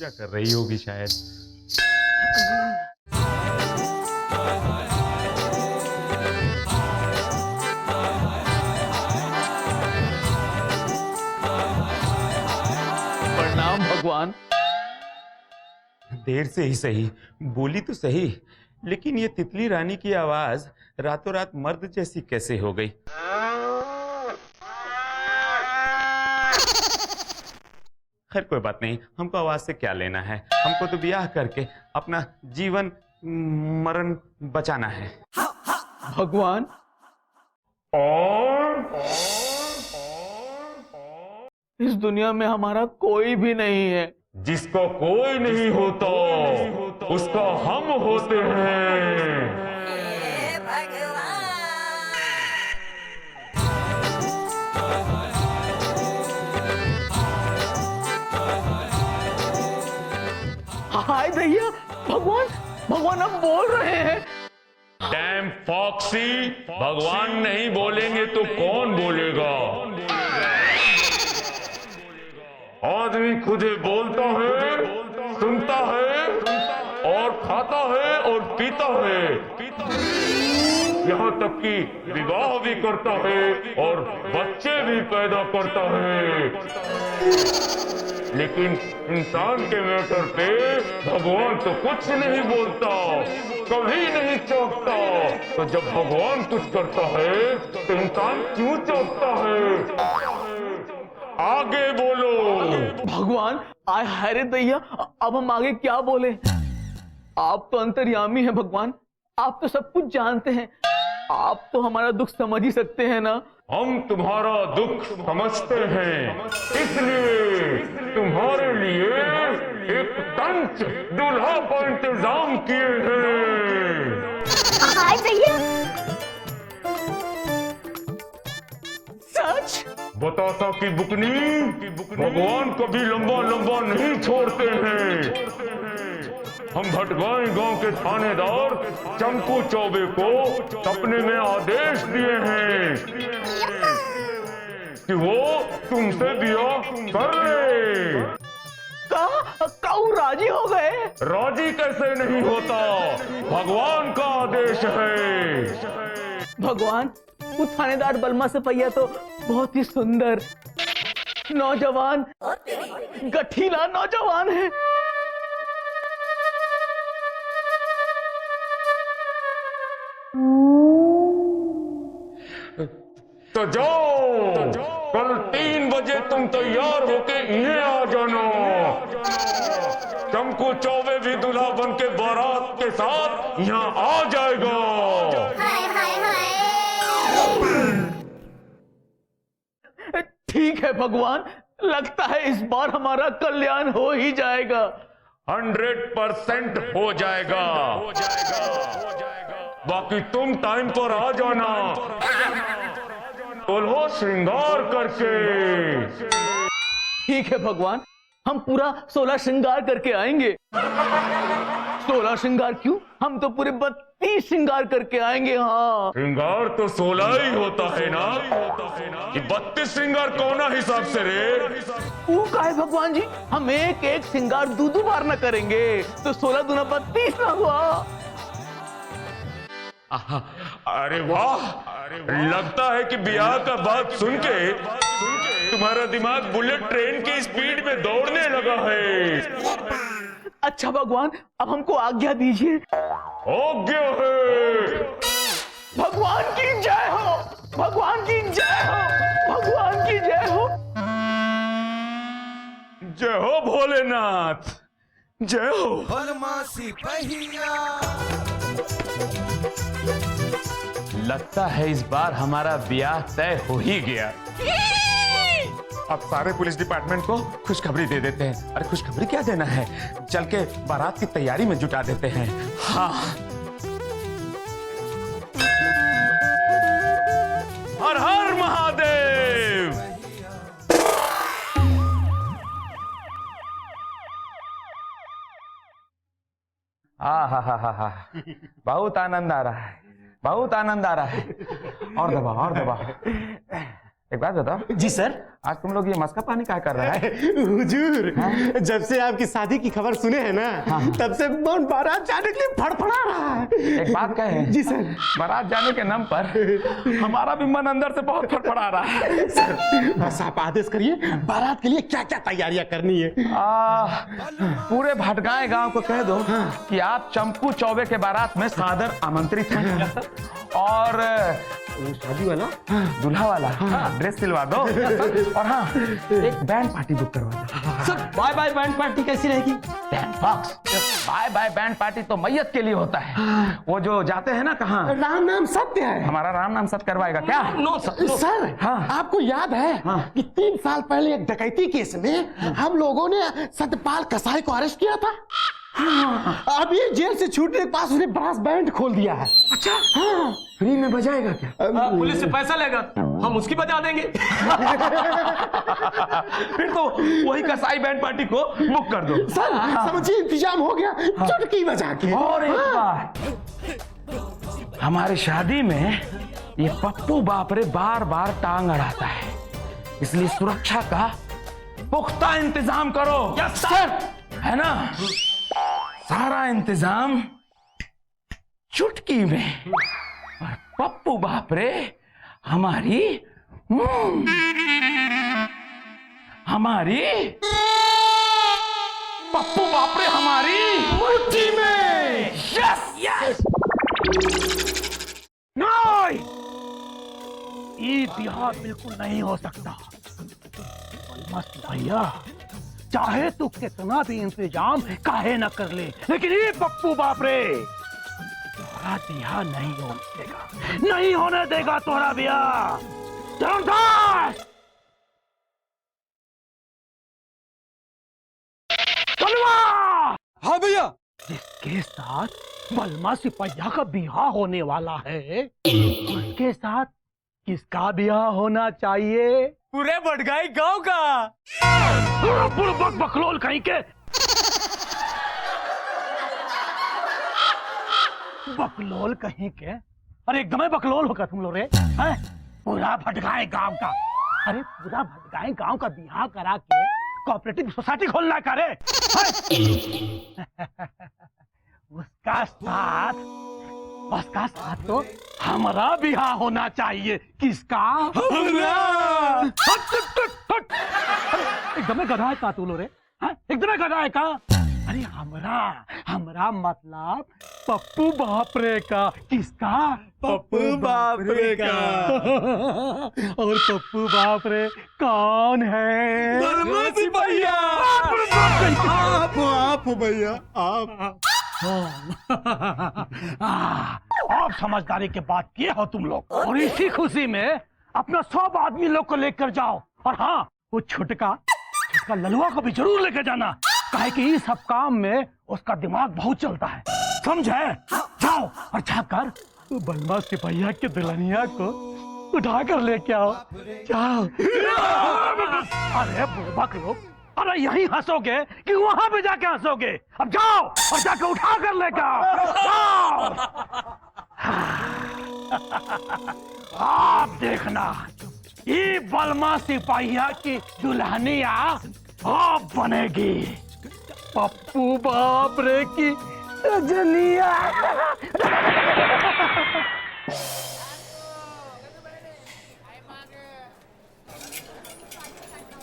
पूजा कर रही होगी शायद। प्रणाम भगवान। देर से ही सही, बोली तो सही, लेकिन ये तितली रानी की आवाज रातों रात मर्द जैसी कैसे हो गई? खैर कोई बात नहीं, हमको आवाज से क्या लेना है, हमको तो ब्याह करके अपना जीवन मरण बचाना है। भगवान, और इस दुनिया में हमारा कोई भी नहीं है। जिसको कोई नहीं होता उसका हम होते हैं। हाय भैया, भगवान भगवान अब बोल रहे हैं। डैम फॉक्सी, भगवान नहीं बोलेंगे तो कौन बोलेगा? आदमी खुद बोलता है, सुनता है और खाता है और पीता है, यहाँ तक कि विवाह भी करता है और बच्चे भी पैदा करता है। लेकिन इंसान के मैटर पे भगवान तो कुछ नहीं बोलता, कभी नहीं चौंकता। तो जब भगवान कुछ करता है तो इंसान क्यों चौंकता है? आगे बोलो। भगवान, आय हाय रे दैया, अब हम आगे क्या बोले? आप तो अंतर्यामी हैं भगवान, आप तो सब कुछ जानते हैं, आप तो हमारा दुख समझ ही सकते हैं ना। हम तुम्हारा दुख समझते हैं, इसलिए तुम्हारे लिए एक तंच दूल्हा का इंतजाम किए हैं। हाय भैया, सच? बतासा की बुकनी, भगवान कभी लंबा लंबा नहीं छोड़ते हैं। हम भटगाई गांव के थानेदार चंपू चौबे को सपने में आदेश दिए हैं कि वो तुमसे ब्याह कर ले। काऊ राजी हो गए? राजी कैसे नहीं होता, भगवान का आदेश है। भगवान, वो थानेदार बलमा से पहिया तो बहुत ही सुंदर, नौजवान, गठीला नौजवान है। तो जाओ, कल 3 बजे तुम तैयार होके इन्हें आ जाना। चंपू चौबे भी दूल्हा बन के बारात के साथ यहाँ आ जाएगा। हाय हाय हाय। ठीक है भगवान, लगता है इस बार हमारा कल्याण हो ही जाएगा। 100% हो जाएगा। बाकी तुम टाइम पर आ जाना, दुल्हो श्रृंगार करके। ठीक है भगवान, हम पूरा 16 श्रृंगार करके आएंगे। 16 श्रृंगार क्यों, हम तो पूरे 32 श्रृंगार करके आएंगे। हाँ, श्रृंगार तो 16 ही होता है ना, कि 32 श्रृंगार कौना हिसाब से रे? वो का है भगवान जी, हम एक एक श्रृंगार दो बार न करेंगे तो 16 दूना 32 ना हुआ। अरे वाह, लगता है कि ब्याह का बात सुन के तुम्हारा दिमाग बुलेट ट्रेन की स्पीड में दौड़ने लगा है। अच्छा भगवान, अब हमको आज्ञा दीजिए। आज्ञा है। भगवान की जय हो, भगवान की जय हो, भगवान की जय हो। जय हो भोलेनाथ, जय हो। लगता है इस बार हमारा ब्याह तय हो ही गया। अब सारे पुलिस डिपार्टमेंट को खुशखबरी दे देते हैं। अरे खुशखबरी क्या देना है, चल के बारात की तैयारी में जुटा देते हैं। हाँ, हर हर महादेव। हा, बहुत आनंद आ रहा है, बहुत आनंद आ रहा है। और दबा, और दबा। एक बात बताओ जी सर। आज तुम लोग ये मस्का पानी क्या कर रहा है? हुजूर, जब से आपकी शादी की खबर सुने हैं ना, तब से मन बारात जाने के लिए फड़फड़ा रहा है। एक बात कहे जी सर। बारात जाने के नाम पर हमारा भी मन अंदर से बहुत फड़फड़ा रहा है। सर बस आप आदेश करिए, बारात के लिए क्या क्या तैयारियां करनी है। पूरे भटगांव गांव को कह दो कि आप चंपू चौबे के बारात में सादर आमंत्रित हैं और शादी वाला दूल्हा वाला ड्रेस सिलवा दो और हाँ एक बैंड पार्टी बुक करवा दो। Sir bye bye band party कैसी रहेगी? बाय बाय बैंड पार्टी तो मैयत के लिए होता है, वो जो जाते हैं ना कहाँ, राम नाम सत्य है। हमारा राम नाम सत्य करवाएगा क्या? नो सर, हाँ। आपको याद है कि 3 साल पहले एक डकैती केस में हम लोगों ने सत्यपाल कसाई को अरेस्ट किया था। अब ये जेल से छूटने के पास उसने ब्रास बैंड खोल दिया है। अच्छा हाँ, फ्री में बजाएगा क्या? पुलिस से पैसा लेगा, हम उसकी बजा देंगे। फिर तो वही कसाई बैंड पार्टी को बुक कर दो। सर समझिए इंतजाम हो गया, चुटकी बजा के। और एक बात, हमारी शादी में ये पप्पू बापरे बार बार टांग अड़ाता है, इसलिए सुरक्षा का पुख्ता इंतजाम करो। Yes sir. है ना? सारा इंतजाम चुटकी में। और पप्पू बापरे हमारी पप्पू बापरे हमारी मुट्ठी में। Yes yes. नहीं, ये बिहार बिल्कुल नहीं हो सकता। मस्त भैया, चाहे तू कितना भी इंतजाम काहे न कर ले, लेकिन ये पप्पू बापरे तोरा बियाह नहीं होने देगा, नहीं होने देगा तोरा बियाह। धर्मदास, चलवा। हाँ भैया। जिसके साथ बलमा सिपहिया का बियाह होने वाला है, उसके साथ किसका बियाह होना चाहिए? पूरे भटगाई गांव का। बुड़बक बकलोल कहीं के। बकलोल कहीं के? अरे एकदम ही बकलोल होगा तुम लोग रे। हैं? पूरा भटगाए गांव का, अरे पूरा भटगाए गांव का बियाह करा के कोऑपरेटिव सोसाइटी खोलना करे। उसका साथ तो हमारा बियाह होना चाहिए। किसका? एकदम गधा है का तू लो रे? एकदम गधा है का? अरे हमरा मतलब पप्पू बापरे का। किसका? पप्पू बापरे का। और पप्पू बापरे कौन है? बलमा सिपहिया। आप भैया आप। आप समझदारी के बात किए हो तुम लोग, और इसी खुशी में अपना 100 आदमी लोग को लेकर जाओ। और हाँ, वो छुटका ललुआ को भी जरूर लेकर जाना, काहे कि इस सब काम में उसका दिमाग बहुत चलता है, समझे? जाओ और जाकर बलमा सिपहिया के दुल्हनिया को उठा कर लेके आओ। जाओ। अरे बुड़बक लोग, अरे यहीं हंसोगे कि वहां पे जाके हंसोगे? अब जाओ और जाके उठा कर लेकर आओ। आप देखना, ये बलमा सिपहिया की दुल्हनिया आप बनेगी पप्पू बापरे की रजनिया।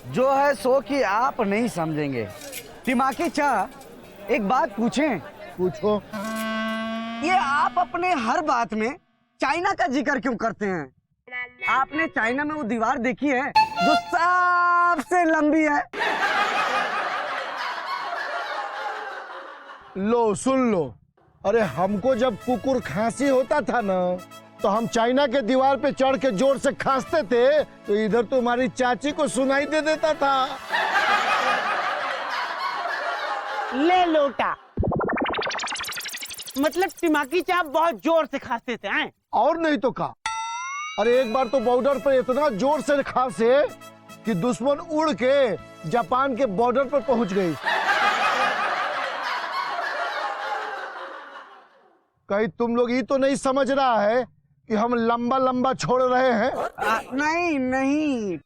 जो है सो कि आप नहीं समझेंगे। दिमागी चाह, एक बात पूछें? पूछो। ये आप अपने हर बात में चाइना का जिक्र क्यों करते हैं? आपने चाइना में वो दीवार देखी है जो सबसे लंबी है? लो सुन लो, अरे हमको जब कुकुर खांसी होता था ना, तो हम चाइना के दीवार पे चढ़ के जोर से खांसते थे, तो इधर तुम्हारी चाची को सुनाई दे देता था। ले लोटा, मतलब तिमाकी चाप बहुत जोर से खांसते थे हैं? और नहीं तो का। अरे एक बार तो बॉर्डर पर इतना जोर से खांसे कि दुश्मन उड़ के जापान के बॉर्डर पर पहुंच गई। कहीं तुम लोग ये तो नहीं समझ रहा है कि हम लंबा लंबा छोड़ रहे हैं? नहीं नहीं,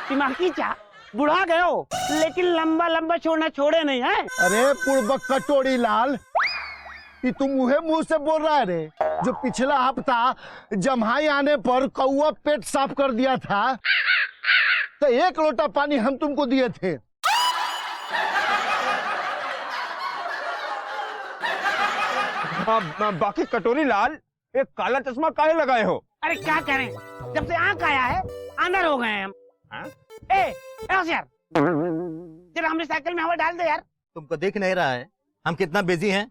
दिमागी चा बुढ़ा गए हो लेकिन लंबा लंबा छोड़ना छोड़े नहीं है। अरे पूर्वक कटोरी लाल, ये तुम मुहे मुंह से बोल रहा है रे? जो पिछला हफ्ता जम्हाई आने पर कौआ पेट साफ कर दिया था, तो 1 लोटा पानी हम तुमको दिए थे। बाकी कटोरी लाल, एक काला चश्मा काहे लगाए हो? अरे क्या करें, जब से आँख आया है अंदर हो गए हम। ए यार, जरा हमने साइकिल में हवा डाल दे यार। तुमको दिख नहीं रहा है हम कितना बिजी हैं?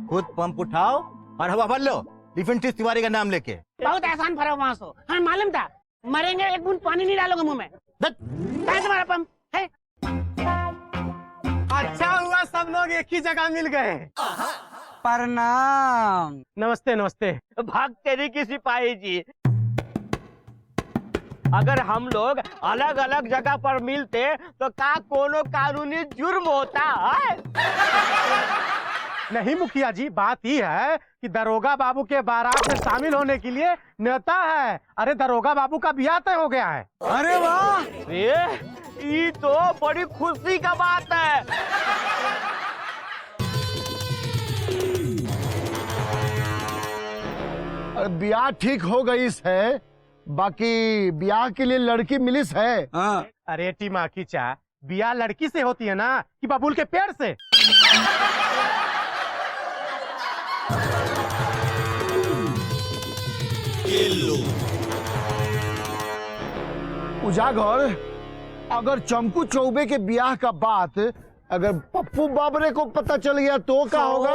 खुद पंप उठाओ और हवा भर लो, डिफेंस तिवारी का नाम लेके। बहुत आसान भरा वहां से, हमें मालूम था मरेंगे, एक बूंद पानी नहीं डालोगे मुंह में। कहाँ तुम्हारा पंप है? अच्छा हुआ सब लोग एक ही जगह मिल गए। प्रणाम। नमस्ते नमस्ते। भाग तेरी की सिपाही जी, अगर हम लोग अलग अलग जगह पर मिलते तो का कोनो कानूनी जुर्म होता है? नहीं मुखिया जी, बात ही है कि दरोगा बाबू के बारात में शामिल होने के लिए न्योता है। अरे दरोगा बाबू का ब्याह तय हो गया है। अरे वाह, ये तो बड़ी खुशी का बात है। ब्याह ठीक हो गई है, बाकी ब्याह के लिए लड़की मिलिस है। अरे टीमा की चा, ब्याह लड़की से होती है ना कि बबूल के पेड़ से? उजागर, अगर चंपू चौबे के ब्याह का बात अगर पप्पू बाबरे को पता चल गया तो क्या होगा?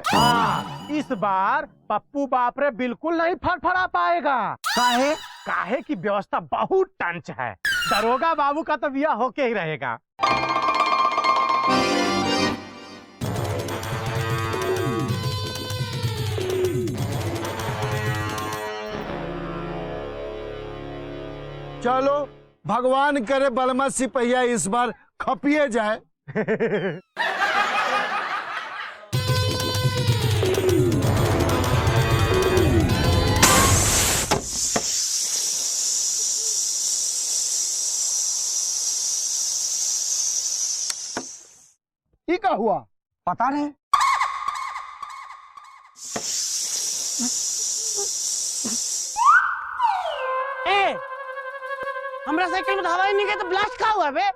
हाँ, इस बार पप्पू बापरे बिल्कुल नहीं फड़फड़ा पाएगा। काहे? काहे की व्यवस्था बहुत टंच है। दरोगा बाबू का तो ब्याह होके ही रहेगा। चलो भगवान करे बलमा सिपहिया इस बार खपिए जाए। ये क्या हुआ? पता नहीं। ए, हमरा साइकिल में तो हवा ही नहीं गई तो ब्लास्ट का हुआ बे?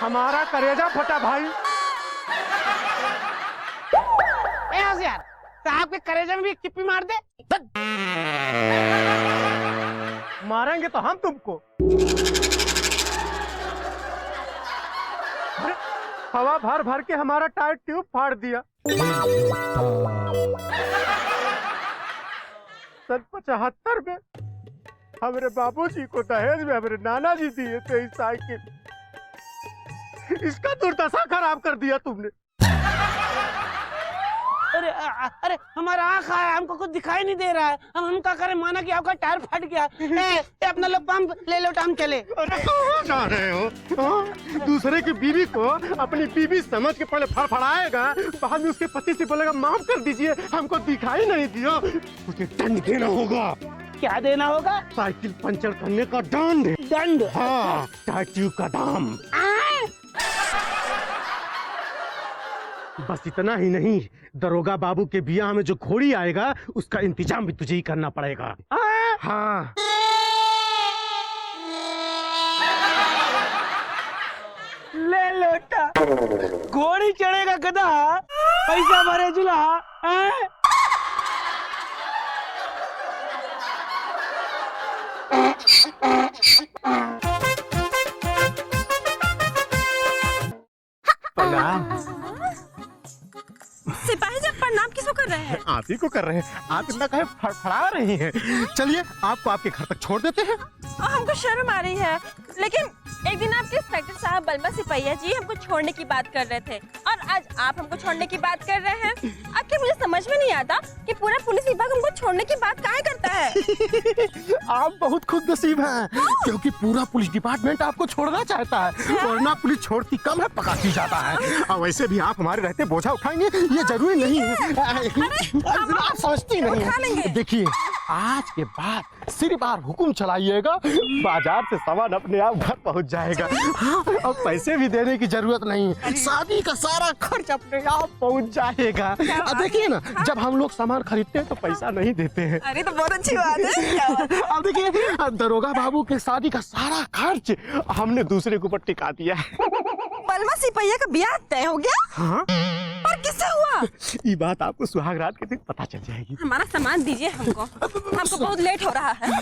हमारा करेजा फटा भाई। ए यार, साहब के करेजा में भी एक चिप्पी मार दे। मारेंगे तो हम तुमको। अरे, हवा भर भर के हमारा टायर ट्यूब फाड़ दिया। सन 75 में हमारे बाबूजी को दहेज में हमारे नाना जी दिए थे इस साइकिल। इसका दुर्दशा खराब कर दिया तुमने। अरे हमारा आँख आया, हमको कुछ दिखाई नहीं दे रहा है। हम क्या करें, माना कि आपका टायर फट गया। ए, अपना लोग पंप ले लो, हम चले। अरे कहाँ जा रहे हो? हाँ? दूसरे की बीवी को अपनी बीवी समझ के पहले फड़फड़ाएगा, बाद में उसके पति से बोलेगा माफ कर दीजिए, हमको दिखाई नहीं दिया। उसे दंड देना होगा। क्या देना होगा? साइकिल पंचर करने का दंड। दंड? हाँ, टायर ट्यूब का दाम। बस इतना ही नहीं, दरोगा बाबू के ब्याह में जो घोड़ी आएगा उसका इंतजाम भी तुझे ही करना पड़ेगा। हाँ। ले लोटा, घोड़ी चढ़ेगा गधा, पैसा भरे जुल्हा। सिपाही जब प्रणाम किसको कर रहे हैं? आप ही को कर रहे हैं। आप इतना कहे फड़फड़ा रही हैं। चलिए आपको आपके घर तक छोड़ देते हैं। और हमको शर्म आ रही है, लेकिन एक दिन आपके इंस्पेक्टर साहब बलमा सिपहिया जी हमको छोड़ने की बात कर रहे थे और आज आप हमको छोड़ने की बात कर रहे हैं। आखिर मुझे समझ में नहीं आता कि पूरा पुलिस विभाग हमको छोड़ने की बात काहे करता है। आप बहुत खुद नसीब हैं, क्योंकि पूरा पुलिस डिपार्टमेंट आपको छोड़ना चाहता है। वरना पुलिस छोड़ती कम है, पकाती जाता है। और वैसे भी आप हमारे रहते बोझा उठाएंगे ये जरूरी नहीं है। आप समझती नहीं है। देखिए आज के बाद सिर्फ बार हुक्म चलाइएगा, बाजार से सामान अपने आप घर पहुंच जाएगा। हाँ, और पैसे भी देने की जरूरत नहीं, शादी का सारा खर्च अपने आप पहुंच जाएगा। अब देखिए ना, जब हम लोग सामान खरीदते हैं तो पैसा नहीं देते हैं। अरे तो बहुत अच्छी बात है। अब देखिए, दरोगा बाबू के शादी का सारा खर्च हमने दूसरे के ऊपर टिका दिया है। बलमा सिपहिया का ब्याह तय हो गया? हाँ? और किससे हुआ? ये बात आपको सुहाग रात के दिन पता चल जाएगी। हमारा सामान दीजिए हमको बहुत लेट हो रहा है।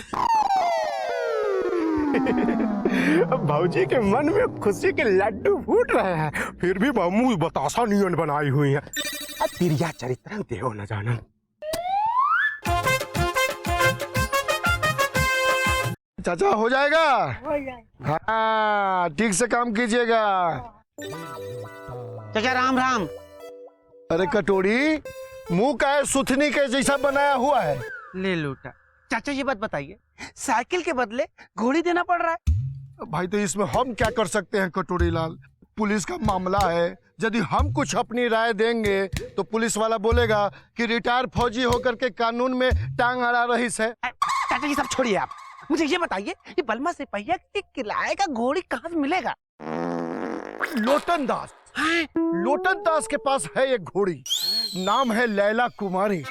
भाऊजी के मन में खुशी के लड्डू फूट रहे हैं, फिर भी बमू बतासा नियन बनाई हुई है। तिरिया चरित्र देहो न जानन। चाचा हो जाएगा? हाँ, ठीक से काम कीजिएगा। चाचा राम राम। अरे कटोरी, मुंह का है सुथनी के जैसा बनाया हुआ है। ले लूटा। चाचा ये बात बताइए, साइकिल के बदले घोड़ी देना पड़ रहा है। भाई तो इसमें हम क्या कर सकते हैं कटोरी लाल, पुलिस का मामला है। यदि हम कुछ अपनी राय देंगे तो पुलिस वाला बोलेगा कि रिटायर फौजी होकर के कानून में टांग अड़ा रही है। चाचा ये सब छोड़िए, आप मुझे ये बताइए, ये बलमा सिपहिया के किराए का घोड़ी कहाँ से मिलेगा? लोटन दास। लोटन दास के पास है एक घोड़ी, नाम है लैला कुमारी।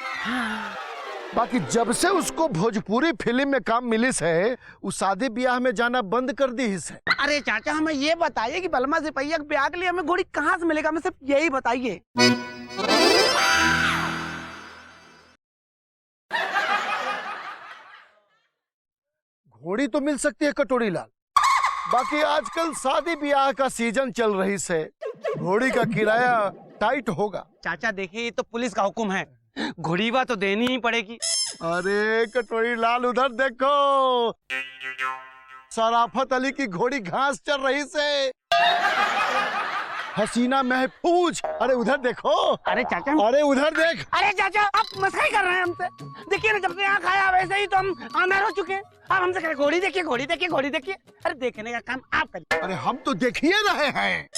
बाकी जब से उसको भोजपुरी फिल्म में काम मिलिस है, वो शादी ब्याह में जाना बंद कर दी है। अरे चाचा हमें ये बताइए कि बलमा सिपहिया के ब्याह के लिए हमें घोड़ी कहाँ से मिलेगा, हमें सिर्फ यही बताइए। घोड़ी तो मिल सकती है कटोरी लाल, बाकी आजकल शादी ब्याह का सीजन चल रही है, घोड़ी का किराया टाइट होगा। चाचा देखिए, ये तो पुलिस का हुक्म है, घोड़ीवा तो देनी ही पड़ेगी। अरे कटोरी लाल उधर देखो, शराफत अली की घोड़ी घास चल रही से। हसीना महफूज, अरे उधर देखो। अरे चाचा, अरे उधर देख। अरे चाचा आप मस्करी कर रहे हैं हमसे। देखिए ना, जब से यहाँ खाया वैसे ही तो हम आंधर हो चुके हैं। अब हमसे कह रहे घोड़ी देखिए, घोड़ी देखिए, घोड़ी देखिए। अरे देखने का काम आप करिए। अरे हम तो देखिए रहे हैं।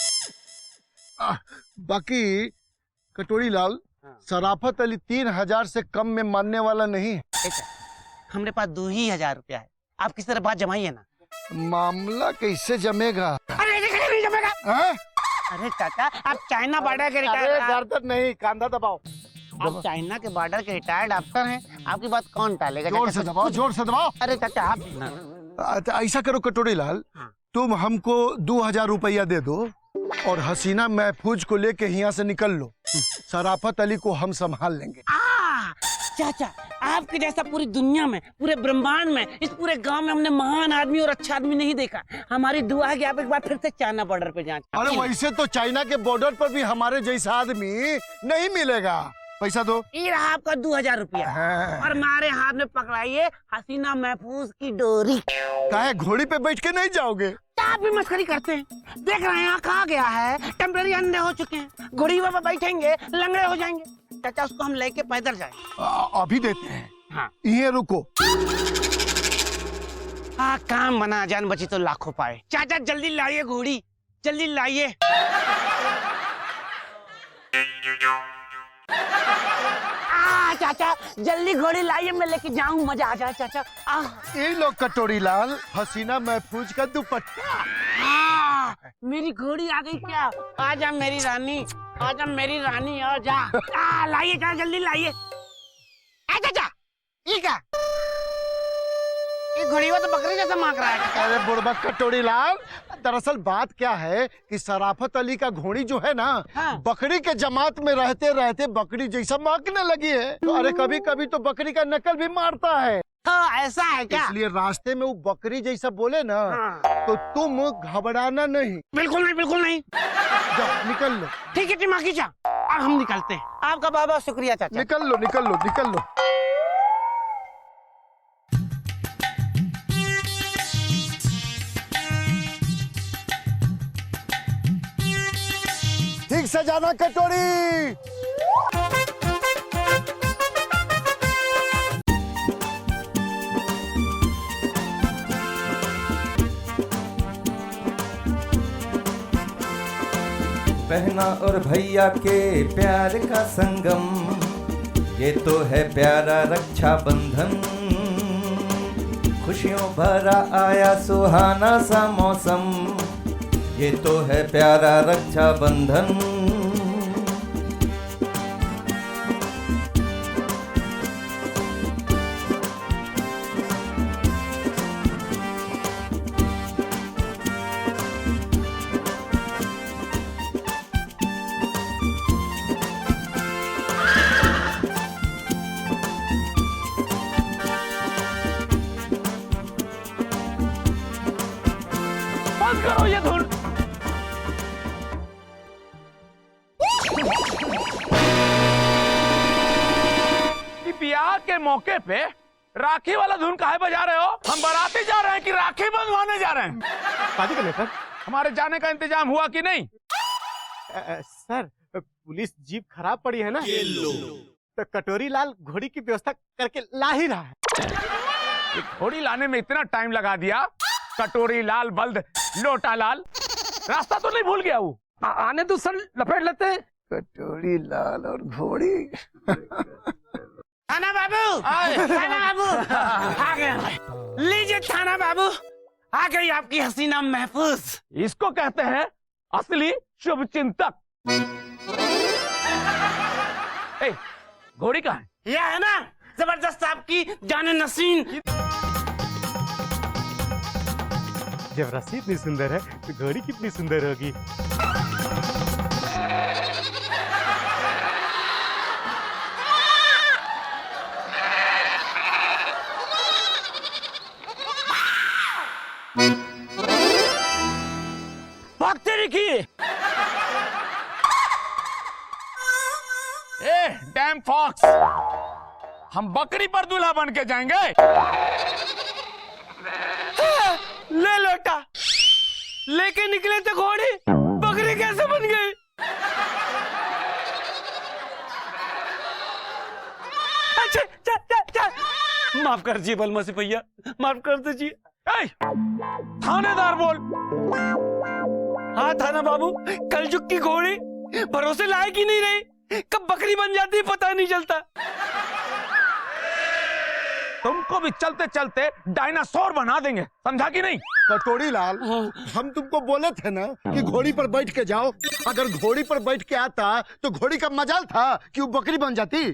बाकी कटोरी लाल, शराफत अली 3000 से कम में मानने वाला नहीं है। हमारे पास 2000 रुपया है, आप किसी तरह बात जमाइए ना। मामला कैसे जमेगा? अरे नहीं जमेगा। अरे चाचा, आप चाइना बॉर्डर के रिटायर्ड। गर्दन नहीं, कांधा दबाओ। आप चाइना के बॉर्डर के रिटायर्ड अफसर हैं, आपकी बात कौन टालेगा? जोर से दबाओ, जोर से दबाओ। अरे चाचा आप ऐसा करो कटोरी लाल, तुम हमको 2000 रुपया दे दो और हसीना महफूज को लेके यहाँ से निकल लो। शराफत अली को हम संभाल लेंगे। चाचा, आपके जैसा पूरी दुनिया में, पूरे ब्रह्मांड में, इस पूरे गांव में हमने महान आदमी और अच्छा आदमी नहीं देखा। हमारी दुआ है कि आप एक बार फिर से चाइना बॉर्डर पे जाएं। अरे वैसे तो चाइना के बॉर्डर पर भी हमारे जैसा आदमी नहीं मिलेगा। पैसा दो। ये रहा आपका 2000 रुपया। और हमारे हाथ में पकड़ाइए हसीना महफूज की डोरी। काहे घोड़ी पे बैठ के नहीं जाओगे? आप भी मस्करी करते हैं। देख रहे हैं कहा गया है, टेम्पररी अंधे हो चुके हैं, घोड़ी पर बैठेंगे लंगड़े हो जाएंगे। चाचा उसको हम लेके पैदल जाए। अभी देते हैं। हाँ ये रुको। काम बना, जान बची तो लाखों पाए। चाचा जल्दी लाइए घोड़ी, जल्दी लाइए। चाचा जल्दी घोड़ी लाइए, मैं लेके जाऊं, मजा आ जाए चाचा। ये लो कटोरी लाल, हसीना महफूज का दुपट्टा। मेरी घोड़ी आ गई क्या? आजा मेरी रानी, आजा मेरी रानी, आजा। लाइए चाचा, जल्दी लाइए। चाचा ये क्या? ये घोड़ी वो तो बकरी जैसा मांग रहा है। अरे बुढ़बा कटोरी लाल, दरअसल बात क्या है कि शराफत अली का घोड़ी जो है ना, बकरी के जमात में रहते रहते बकरी जैसा मांगने लगी है। तो अरे कभी कभी तो बकरी का नकल भी मारता है। ऐसा है क्या? इसलिए रास्ते में वो बकरी जैसा बोले ना, तो तुम घबराना नहीं। बिल्कुल नहीं, बिल्कुल नहीं। जाओ निकल लो। ठीक है टिमाकी चा, अब हम निकलते हैं। आपका बहुत बहुत शुक्रिया चाचा। निकल लो, निकल लो, निकल लो। ठीक से जाना कटोरी। बहना और भैया के प्यार का संगम, ये तो है प्यारा रक्षा बंधन। खुशियों भरा आया सुहाना सा मौसम, ये तो है प्यारा रक्षाबंधन। बंद करो ये धुन। ब्याह के मौके पे राखी वाला धुन काहे बजा रहे हो? हम बाराती जा रहे हैं कि राखी बंधवाने जा रहे हैं? शादी करने सर। हमारे जाने का इंतजाम हुआ कि नहीं? सर पुलिस जीप खराब पड़ी है ना, तो कटोरी लाल घोड़ी की व्यवस्था करके ला ही रहा है। घोड़ी लाने में इतना टाइम लगा दिया। कटोरी लाल बल्द लोटा लाल, रास्ता तो नहीं भूल गया वो? आने तो सर, लपेट लेते हैं। कटोरी लाल और घोड़ी। थाना बाबू, थाना बाबू आ गए। लीजिए थाना बाबू, आ गई आपकी हसीना महफूज। इसको कहते हैं असली शुभ चिंतक। ए, घोड़ी कहाँ है? यह है ना जबरदस्त आपकी जाने नसीन। जब रस्सी इतनी सुंदर है तो घोड़ी कितनी सुंदर होगी। भागते रखिए। ए, डैम फॉक्स, हम बकरी पर दूल्हा बन के जाएंगे। ले लोटा, लेके निकले थे घोड़ी, बकरी कैसे बन गई? अच्छा, माफ कर दीजिए बलमा सिपहिया, माफ कर दीजिए। थानेदार बोल। हाँ थाना बाबू, कलजुग की घोड़ी भरोसे लायक ही नहीं रही, कब बकरी बन जाती है पता नहीं चलता। तुमको भी चलते चलते डायनासोर बना देंगे, समझा कि नहीं? कटोरी लाल, हम तुमको बोले थे ना कि घोड़ी पर बैठ के जाओ। अगर घोड़ी पर बैठ के आता तो घोड़ी का मजाल था कि वो बकरी बन जाती।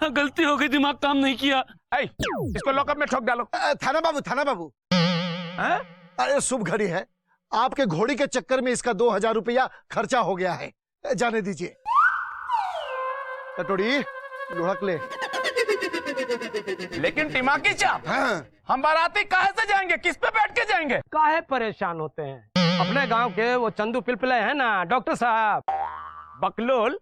गलती हो गई, दिमाग काम नहीं किया। इसको लॉकअप में ठोक डालो। थाना बाबू, थाना बाबू, अरे शुभ घड़ी है, आपके घोड़ी के चक्कर में इसका 2000 रुपया खर्चा हो गया है, जाने दीजिए। कटोरी लोहक ले। लेकिन टिमाकी चाप, हम बाराती काहे से जाएंगे? किस पे बैठ के जाएंगे? काहे परेशान होते हैं? अपने गांव के वो चंदू पिलपिले है ना डॉक्टर साहब। बकलोल,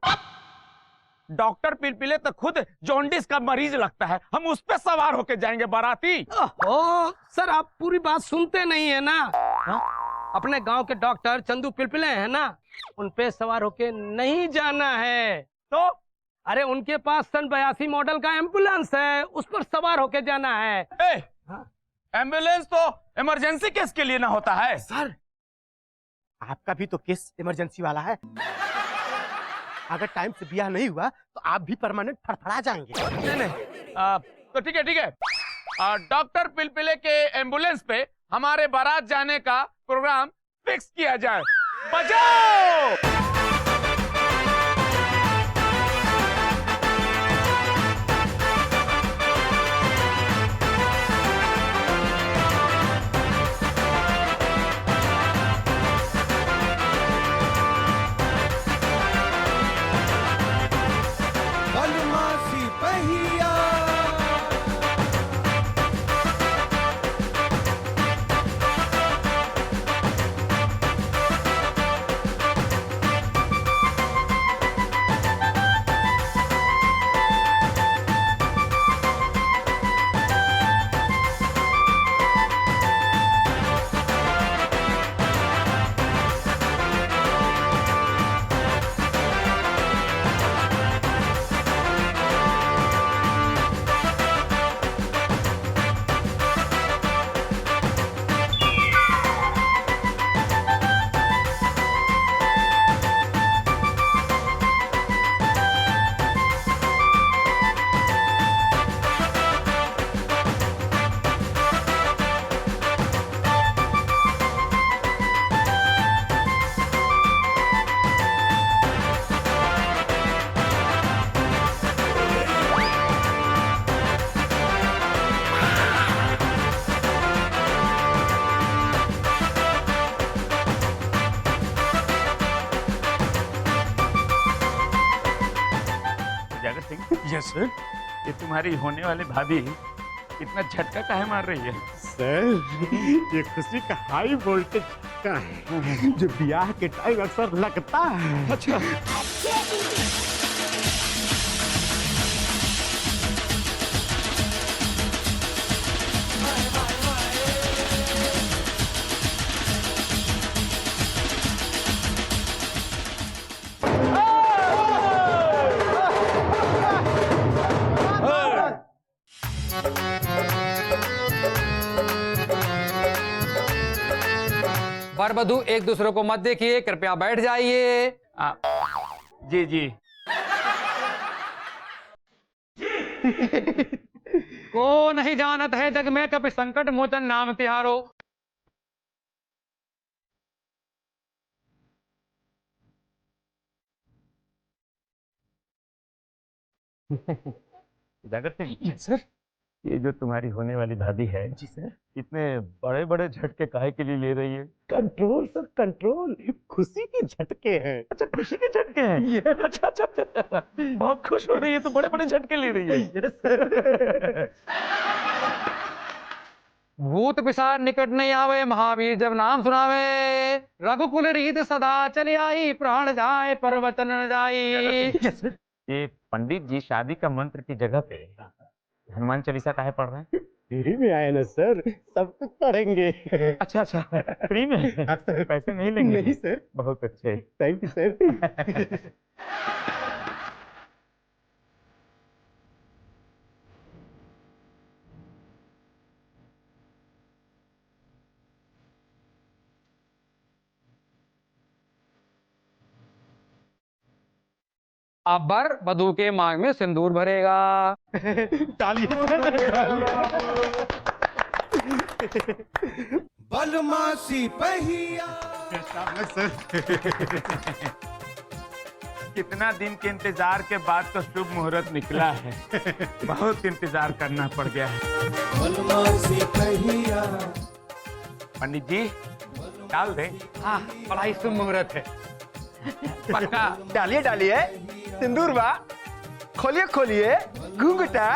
डॉक्टर पिलपिले तो खुद जॉन्डिस का मरीज लगता है, हम उस पे सवार होके जाएंगे बाराती? ओ सर, आप पूरी बात सुनते नहीं है ना। अपने गांव के डॉक्टर चंदू पिलपिले है ना, उन पे सवार होके नहीं जाना है। तो अरे उनके पास सन 82 मॉडल का एम्बुलेंस है, उस पर सवार होके जाना है। एम्बुलेंस तो इमरजेंसी केस के लिए ना होता है। सर आपका भी तो केस इमरजेंसी वाला है। अगर टाइम से ब्याह नहीं हुआ तो आप भी परमानेंट फड़फड़ा जाएंगे। नहीं, तो ठीक है, ठीक है। डॉक्टर पिलपिले के एम्बुलेंस पे हमारे बारात जाने का प्रोग्राम फिक्स किया जाए। बजाओ। सिंह। Yes sir. ये तुम्हारी होने वाली भाभी इतना झटका काहे मार रही है? सर ये खुशी का हाई वोल्टेज का है जो ब्याह के टाइम अक्सर लगता है। अच्छा। वर वधू एक दूसरे को मत देखिए, कृपया बैठ जाइए। जी जी। को नहीं जानत है जग में कभी संकट मोचन नाम तिहारो। जागर सिंह। सर। ये जो तुम्हारी होने वाली भाभी है जी सर, इतने बड़े बड़े झटके काहे के लिए ले रही है? कंट्रोल सर कंट्रोल, खुशी के झटके हैं। अच्छा खुशी के झटके हैं। अच्छा अच्छा अच्छा, बहुत खुश हो रही है तो बड़े बड़े झटके ले रही है। भूत पिशाच निकट नहीं आवे, महावीर जब नाम सुनावे। रघुकुल रीत सदा चली आई, प्राण जाए पर वचन न जाई। ये पंडित जी शादी का मंत्र की जगह पे हनुमान चालीसा काहे पढ़ रहे हैं? फ्री में आए ना सर, सब कुछ पढ़ेंगे। अच्छा अच्छा, फ्री में? पैसे नहीं लेंगे? नहीं सर। बहुत अच्छे, थैंक यू सर। अब वर वधू के मांग में सिंदूर भरेगा। बलमासी पहिया। कितना दिन के इंतजार के बाद तो शुभ मुहूर्त निकला है। बहुत इंतजार करना पड़ गया है। बलमासी पहिया। पंडित जी डाल दे। हाँ, बड़ा ही शुभ मुहूर्त है। पक्का डालिए डालिए, सिंदूर बा, खोलिए खोलिए घूंघटा।